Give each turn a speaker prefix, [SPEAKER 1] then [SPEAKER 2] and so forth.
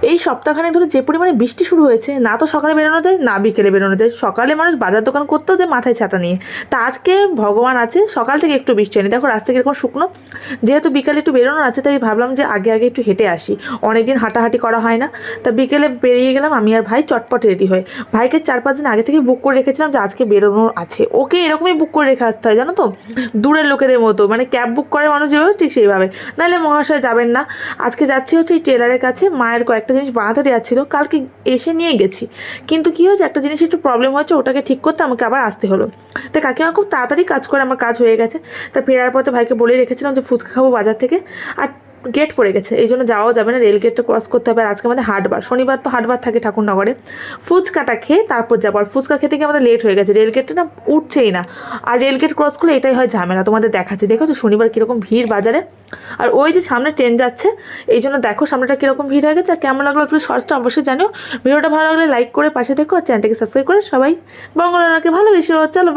[SPEAKER 1] এই সপ্তাহখানেক ধরে যে পরিমাণে বৃষ্টি শুরু হয়েছে, না তো সকালে বেরোনো যায় না বিকেলে বেরোনো যায়। সকালে মানুষ বাজার দোকান করতেও যায় মাথায় ছাতা নিয়ে, তা আজকে ভগবান আছে সকাল থেকে একটু বৃষ্টি হয়নি। দেখো রাস্তা কিরকম শুকনো। যেহেতু বিকালে একটু বেরোনো আছে তাই ভাবলাম যে আগে আগে একটু হেঁটে আসি, অনেকদিন হাঁটাহাঁটি করা হয় না। তা বিকেলে বেরিয়ে গেলাম আমি আর ভাই চটপট রেডি হয়ে। ভাইকে 4-5 দিন আগে থেকে বুক করে রেখেছিলাম যে আজকে বেরোনোর আছে, ওকে এরকমই বুক করে রেখে আসতে হয় জানো তো, দূরের লোকেদের মতো, মানে ক্যাব বুক করে মানুষ যেভাবে ঠিক সেইভাবে, নাহলে মহাশয় যাবেন না। আজকে যাচ্ছি হচ্ছে এই টেলারের কাছে, মায়ের কয়েকটা জিনিস বানাতে দেওয়া ছিল, কালকে এসে নিয়ে গেছি। কিন্তু কী হয়েছে, একটা জিনিস একটু প্রবলেম হয়েছে, ওটাকে ঠিক করতে আমাকে আবার আসতে হলো। তাই কাকিমা খুব তাড়াতাড়ি কাজ করে, আমার কাজ হয়ে গেছে। তা ফেরার পথে ভাইকে বলে রেখেছিলাম যে ফুচকা খাবো বাজার থেকে, আর গেট পড়ে গেছে এই জন্য যাওয়াও যাবে না, রেল গেটটা ক্রস করতে হবে। আর আজকে আমাদের হাটবার, শনিবার তো হাটবার থাকে ঠাকুরনগরে। ফুচকাটা খেয়ে তারপর যাবো, আর ফুচকা খেতে গিয়ে আমাদের লেট হয়ে গেছে, রেল গেটটা না উঠছেই না। আর রেল গেট ক্রস করলে এটাই হয় ঝামেলা, তোমাদের দেখাচ্ছি। দেখো শনিবার কীরকম ভিড় বাজারে, আর ওই যে সামনে ট্রেন যাচ্ছে, এই জন্য দেখো সামনেটা কীরকম ভিড় হয়ে গেছে। আর কেমন লাগলো আজকে শর্টসটা অবশ্যই জানিও। ভিডিওটা ভালো লাগলে লাইক করে পাশে দেখো, আর চ্যানেলটাকে সাবস্ক্রাইব করে সবাই বঙ্গরানাকে ভালোবেসো। চলো।